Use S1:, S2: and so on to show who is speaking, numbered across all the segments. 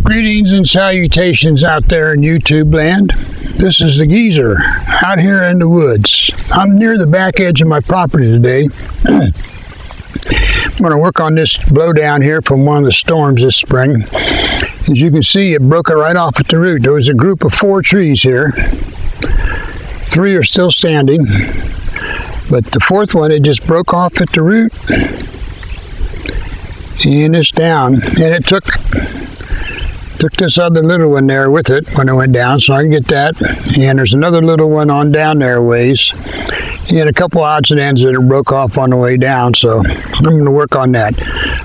S1: Greetings and salutations out there in YouTube land. This is the Geezer out here in the woods. I'm near the back edge of my property today. I'm going to work on this blowdown here from one of the storms this spring. As you can see, it broke it right off at the root. There was a group of 4 trees here. 3 are still standing, but the 4th one, it just broke off at the root. And it's down, and it took this other little one there with it when it went down, so I can get that. And there's another little one on down there ways, and a couple odds and ends that it broke off on the way down, so I'm going to work on that.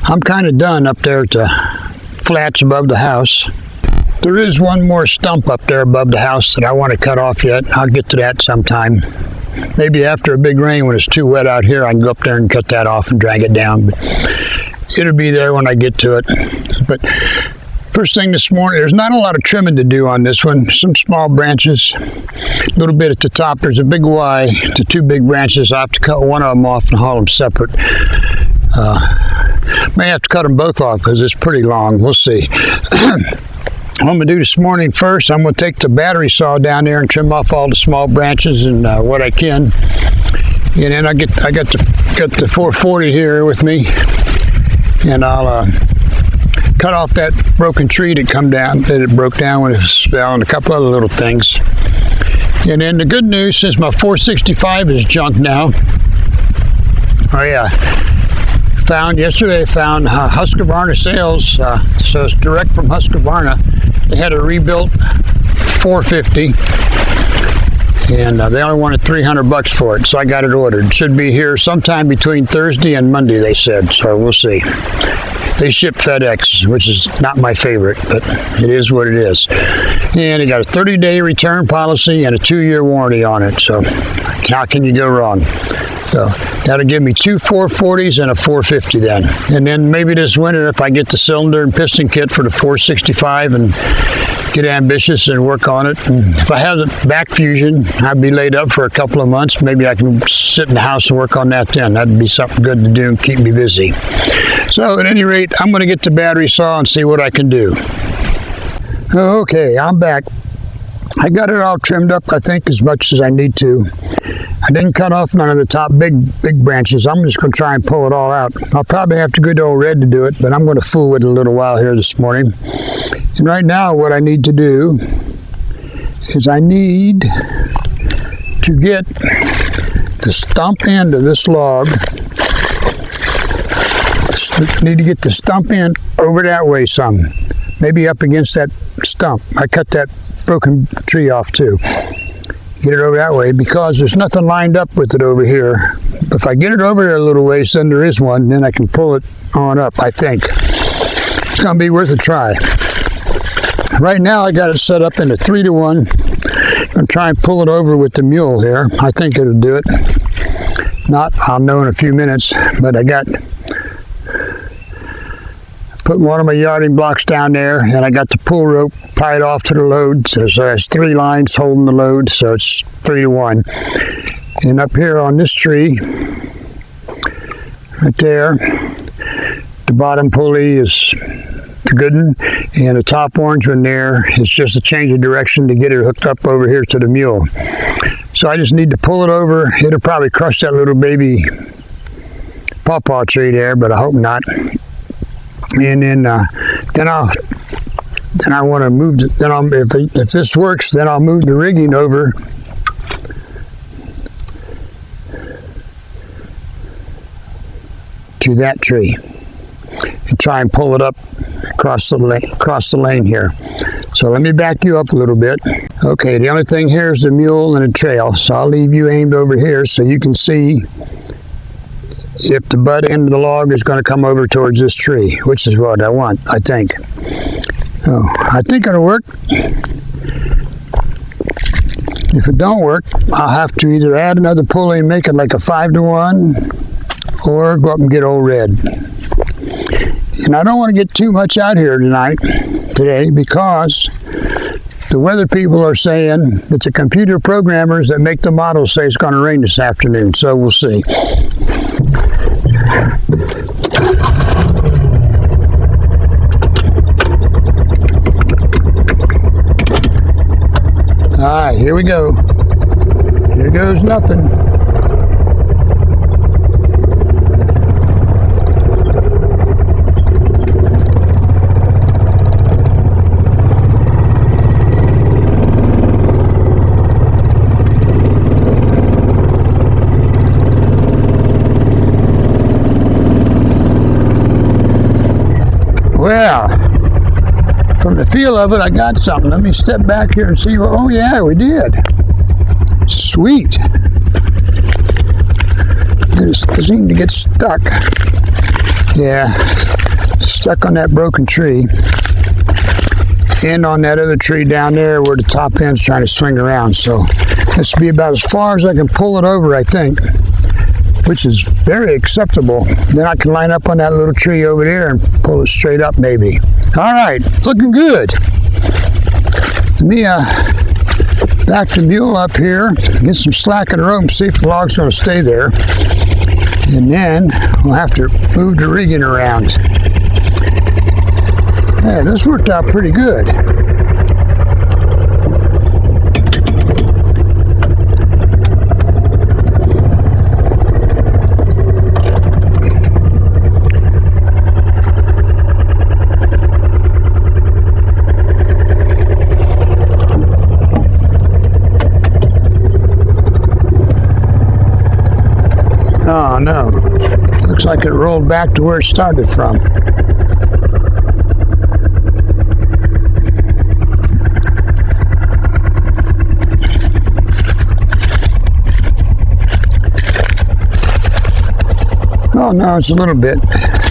S1: I'm kind of done up there at the flats above the house. There is one more stump up there above the house that I want to cut off yet. I'll get to that sometime. Maybe after a big rain when it's too wet out here, I can go up there and cut that off and drag it down. But it'll be there when I get to it. But first thing this morning, there's not a lot of trimming to do on this one. Some small branches, a little bit at the top. There's a big Y, the 2 big branches. I have to cut one of them off and haul them separate. May have to cut them both off because it's pretty long. We'll see. What I'm going to do this morning first, I'm going to take the battery saw down there and trim off all the small branches and what I can. And then I got the 440 here with me, and I'll cut off that broken tree that it broke down when it fell, and a couple other little things. And then the good news, since my 465 is junk now, yesterday I found Husqvarna sales, so it's direct from Husqvarna. They had a rebuilt 450, and they only wanted $300 for it, so I got it ordered. It should be here sometime between Thursday and Monday, they said, so we'll see. They ship FedEx, which is not my favorite, but it is what it is. And they got a 30-day return policy and a 2-year warranty on it, so how can you go wrong? So that'll give me 2 440s and a 450 then. And then maybe this winter, if I get the cylinder and piston kit for the 465 and get ambitious and work on it. And if I have the back fusion, I'd be laid up for a couple of months. Maybe I can sit in the house and work on that then. That'd be something good to do and keep me busy. So at any rate, I'm going to get the battery saw and see what I can do. Okay, I'm back. I got it all trimmed up, I think, as much as I need to. I didn't cut off none of the top big branches. I'm just going to try and pull it all out. I'll probably have to go to old Red to do it, but I'm going to fool with it a little while here this morning. And right now, what I need to do is I need to get the stump end of this log. I need to get the stump end over that way some. Maybe up against that stump. I cut that broken tree off too. Get it over that way because there's nothing lined up with it over here. If I get it over here a little ways, then there is one, then I can pull it on up, I think. It's going to be worth a try. Right now I got it set up in a 3-to-1. I'm going to try and pull it over with the mule here. I think it'll do it. Not, I'll know in a few minutes, but I got put one of my yarding blocks down there, and I got the pull rope tied off to the load. So there's 3 lines holding the load, so it's 3-to-1. And up here on this tree, right there, the bottom pulley is the good one, and the top orange one there is just a change of direction to get it hooked up over here to the mule. So I just need to pull it over. It'll probably crush that little baby pawpaw tree there, but I hope not. And then I want to move. If this works, then I'll move the rigging over to that tree and try and pull it up across the lane here. So let me back you up a little bit. Okay, the only thing here is the mule and the trail. So I'll leave you aimed over here so you can see if the butt end of the log is going to come over towards this tree, which is what I want, I think. Oh, I think it'll work. If it don't work, I'll have to either add another pulley and make it like a 5-to-1 or go up and get old Red. And I don't want to get too much out here today because the weather people are saying that the computer programmers that make the models say it's going to rain this afternoon, so we'll see. we go. Here goes nothing. Well, from the feel of it, I got something. Let me step back here and see. Oh yeah, we did. Sweet. It seemed to get stuck. Yeah, stuck on that broken tree. And on that other tree down there where the top end's trying to swing around. So this will be about as far as I can pull it over, I think, which is very acceptable. Then I can line up on that little tree over there and pull it straight up maybe. All right, looking good. Let me back the mule up here, get some slack in the rope, see if the log's going to stay there. And then we'll have to move the rigging around. Yeah, this worked out pretty good. Oh no, looks like it rolled back to where it started from. Oh no, it's a little bit.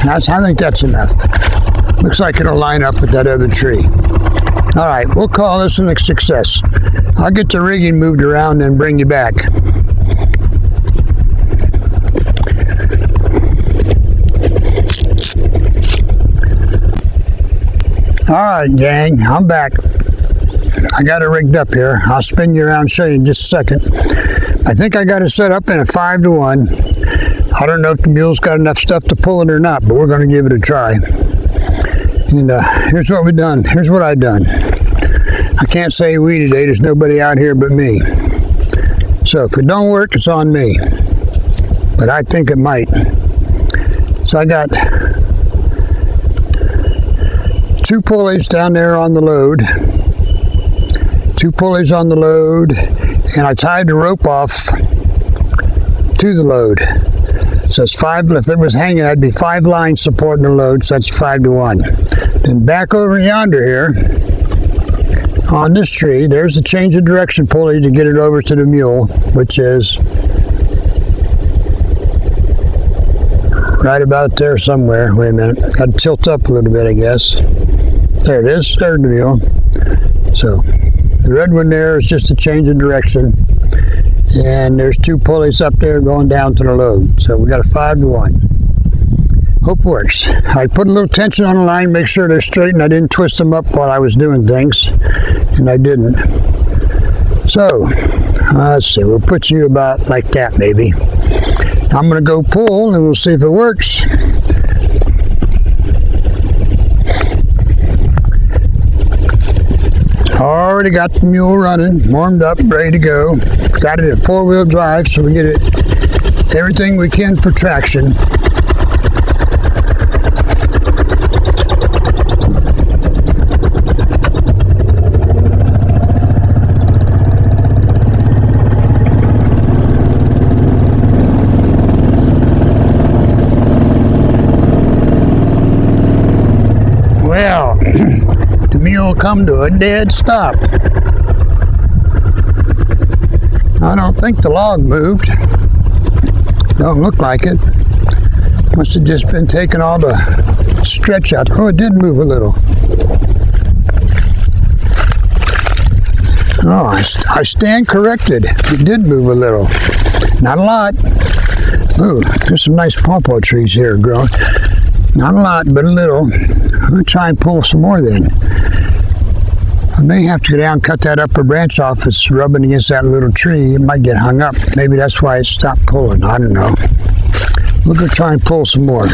S1: I think that's enough. Looks like it'll line up with that other tree. All right, we'll call this a success. I'll get the rigging moved around and bring you back. All right, gang, I'm back. I got it rigged up here. I'll spin you around and show you in just a second. I think I got it set up in a 5-to-1. I don't know if the mule's got enough stuff to pull it or not, but we're going to give it a try. And here's what we've done. Here's what I've done. I can't say we today. There's nobody out here but me. So if it don't work, it's on me. But I think it might. So I got 2 pulleys down there on the load. 2 pulleys on the load. And I tied the rope off to the load. So it's 5, if it was hanging, that'd be 5 lines supporting the load, so that's 5-to-1. Then back over yonder here, on this tree, there's a change of direction pulley to get it over to the mule, which is right about there somewhere. Wait a minute, got to tilt up a little bit, I guess. There it is, there's the mule. So, the red one there is just a change of direction. And there's 2 pulleys up there going down to the load. So we got a 5-to-1. Hope works. I put a little tension on the line, make sure they're straight, and I didn't twist them up while I was doing things. And I didn't. So, let's see, we'll put you about like that maybe. I'm going to go pull and we'll see if it works. Already got the mule running, warmed up, ready to go. Got it at 4-wheel drive, so we get it everything we can for traction. Well, the mule come to a dead stop. I don't think the log moved. Don't look like it. Must have just been taking all the stretch out. Oh, it did move a little. Oh, I stand corrected. It did move a little. Not a lot. Ooh, there's some nice pawpaw trees here growing. Not a lot, but a little. I'm going to try and pull some more then. I may have to go down and cut that upper branch off. It's rubbing against that little tree. It might get hung up. Maybe that's why it stopped pulling. I don't know. We're going to try and pull some more.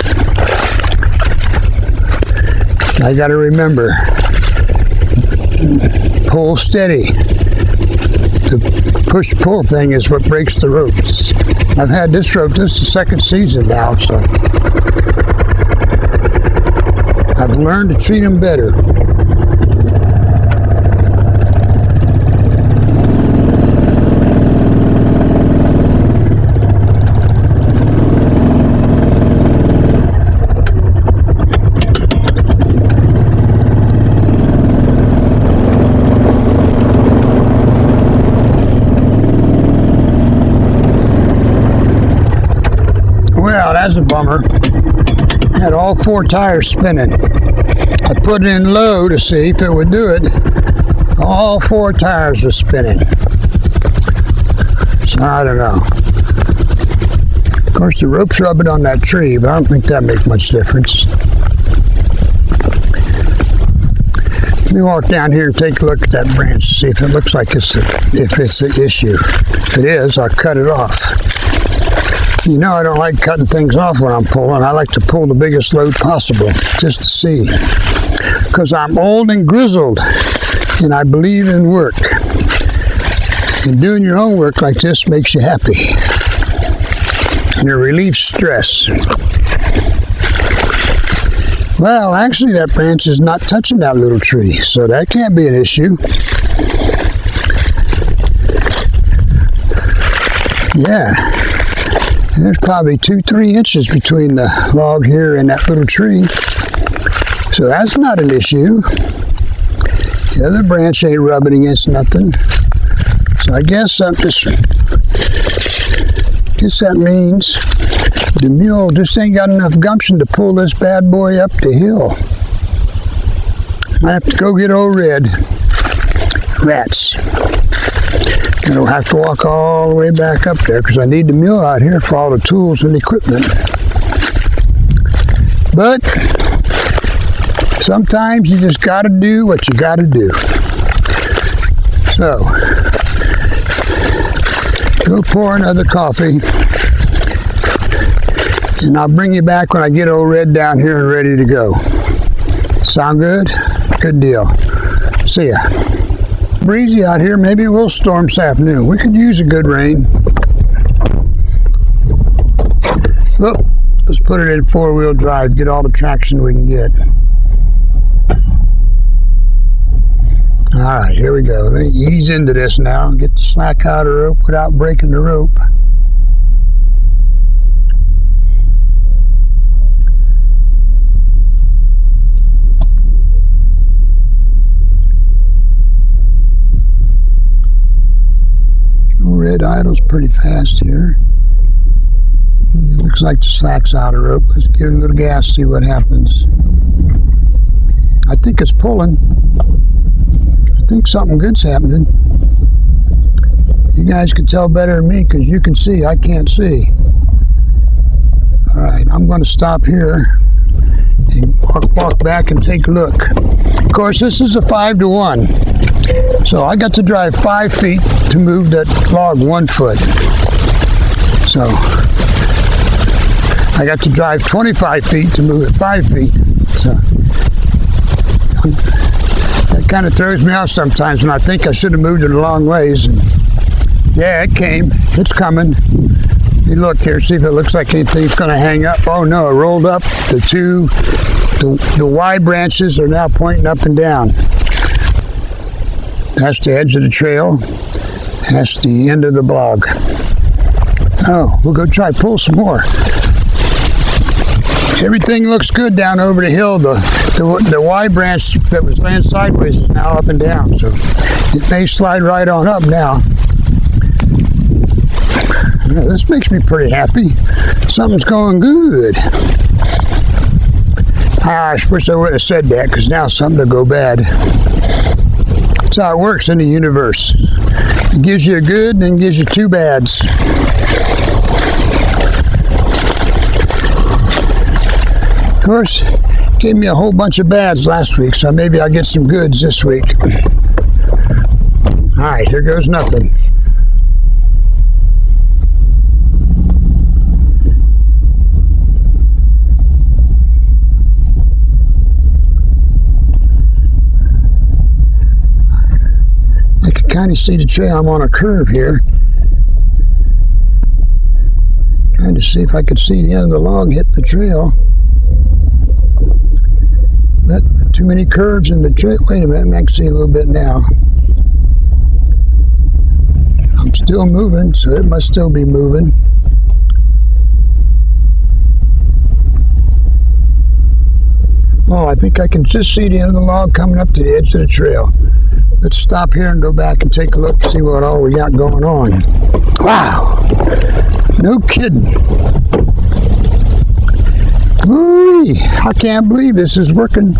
S1: I got to remember, pull steady. the push-pull thing is what breaks the ropes. I've had this rope, this is the second season now, so I've learned to treat them better. Well, that's a bummer. Had all 4 tires spinning. I put it in low to see if it would do it. All 4 tires were spinning. So I don't know. Of course, the rope's rubbing on that tree, but I don't think that makes much difference. Let me walk down here and take a look at that branch, see if it looks like if it's an issue. If it is, I'll cut it off. You know I don't like cutting things off when I'm pulling. I like to pull the biggest load possible, just to see. Because I'm old and grizzled, and I believe in work. And doing your own work like this makes you happy. And it relieves stress. Well, actually that branch is not touching that little tree, so that can't be an issue. Yeah. There's probably 2-3 inches between the log here and that little tree. So that's not an issue. The other branch ain't rubbing against nothing. So I guess that means the mule just ain't got enough gumption to pull this bad boy up the hill. Might have to go get old Red. Rats. And I'll have to walk all the way back up there because I need the mule out here for all the tools and equipment. But sometimes you just got to do what you got to do. So, go pour another coffee. And I'll bring you back when I get old Red down here and ready to go. Sound good? Good deal. See ya. Breezy out here. Maybe it will storm this afternoon. We could use a good rain. Look, let's put it in 4-wheel drive. Get all the traction we can get. All right, here we go. Ease into this now and get the slack out of the rope without breaking the rope. Red idles pretty fast here. It looks like the slack's out of rope. Let's give it a little gas, see what happens. I think it's pulling. I think something good's happening. You guys can tell better than me because you can see, I can't see. All right, I'm going to stop here and walk back and take a look. Of course, this is a 5-to-1. So I got to drive 5 feet to move that log 1 foot. So I got to drive 25 feet to move it 5 feet. So that kind of throws me off sometimes when I think I should have moved it a long ways. And yeah, it came. It's coming. You look here, see if it looks like anything's going to hang up. Oh no, it rolled up. The Y branches are now pointing up and down. That's the edge of the trail. That's the end of the blog. Oh, we'll go try pull some more. Everything looks good down over the hill. The Y branch that was laying sideways is now up and down, so it may slide right on up now. This makes me pretty happy. Something's going good. I wish I would have said that because now something will go bad. That's how it works in the universe. It gives you a good and then gives you 2 bads. Of course, gave me a whole bunch of bads last week, so maybe I'll get some goods this week. All right, here goes nothing. kind of see the trail. I'm on a curve here. Trying to see if I could see the end of the log hitting the trail. But too many curves in the trail. Wait a minute, I can see a little bit now. I'm still moving, so it must still be moving. Oh, I think I can just see the end of the log coming up to the edge of the trail. Let's stop here and go back and take a look and see what all we got going on. Wow! No kidding. Ooh, I can't believe this is working.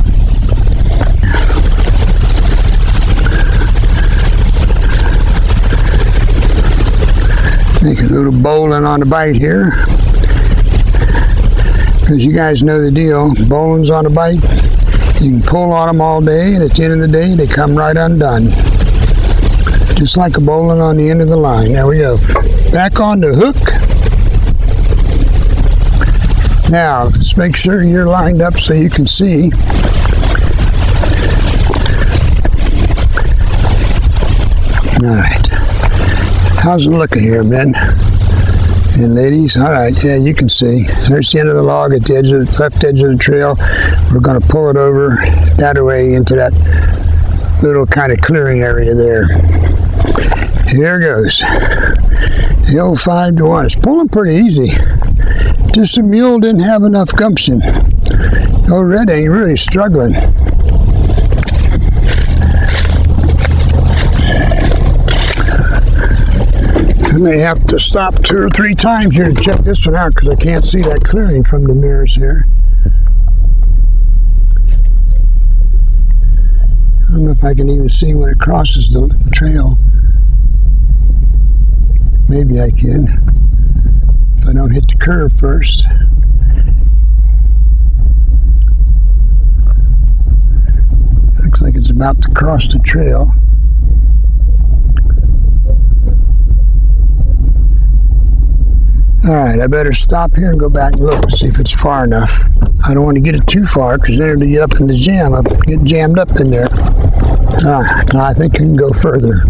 S1: Make a little bowling on the bite here. Because you guys know the deal. Bowling's on a bite. You can pull on them all day, and at the end of the day, they come right undone. Just like a bowling on the end of the line. There we go. Back on the hook. Now, let's make sure you're lined up so you can see. All right. How's it looking here, men and ladies? All right, yeah, you can see. There's the end of the log at the edge of the left edge of the trail. We're going to pull it over that way into that little kind of clearing area there. Here goes. The old 5-to-1. It's pulling pretty easy. Just the mule didn't have enough gumption. Old Red ain't really struggling. I may have to stop 2 or 3 times here to check this one out because I can't see that clearing from the mirrors here. I don't know if I can even see when it crosses the trail. Maybe I can, if I don't hit the curve first. Looks like it's about to cross the trail. All right, I better stop here and go back and look and see if it's far enough. I don't want to get it too far because then it'll get up in the jam. I'll get jammed up in there. No, I think I can go further.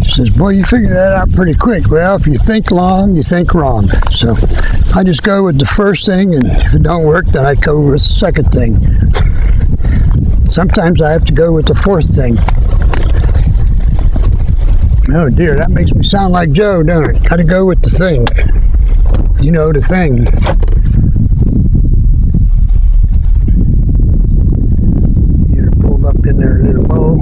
S1: He says, boy, you figured that out pretty quick. Well, if you think long, you think wrong. So I just go with the first thing, and if it don't work, then I go with the second thing. Sometimes I have to go with the fourth thing. Oh dear, that makes me sound like Joe, don't it? Gotta go with the thing. You know, the thing. Get her pulled up in there a little more.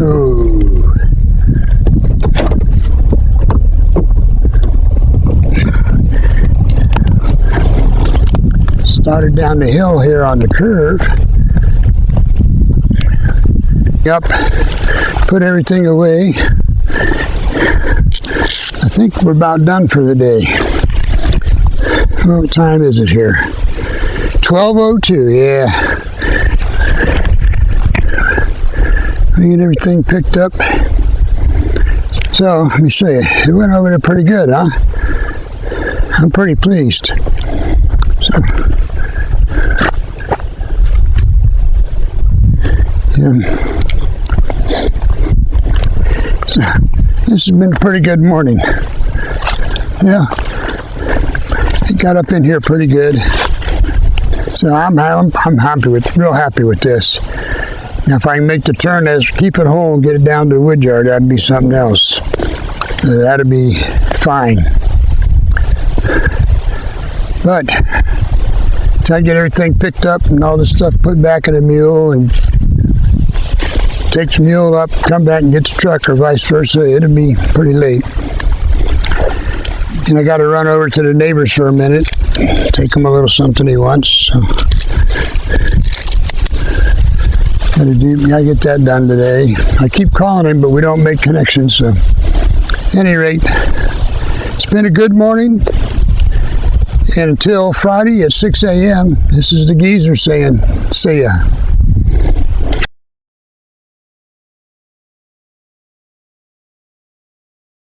S1: Oh. Started down the hill here on the curve. Up, put everything away. I think we're about done for the day. What time is it here? 12:02, yeah. We get everything picked up. So, let me show you. It went over there pretty good, huh? I'm pretty pleased. So, yeah. This has been a pretty good morning. Yeah, it got up in here pretty good. So I'm happy with, real happy with this. Now, if I can make the turn as keep it whole and get it down to the wood yard, that'd be something else. That'd be fine. But until I get everything picked up and all this stuff put back in the mule and take the mule up, come back and get the truck, or vice versa, it'll be pretty late. And I got to run over to the neighbors for a minute, take them a little something he wants. So gotta get that done today. I keep calling him, but we don't make connections. So, at any rate, it's been a good morning. And until Friday at 6 a.m., this is the geezer saying, see ya.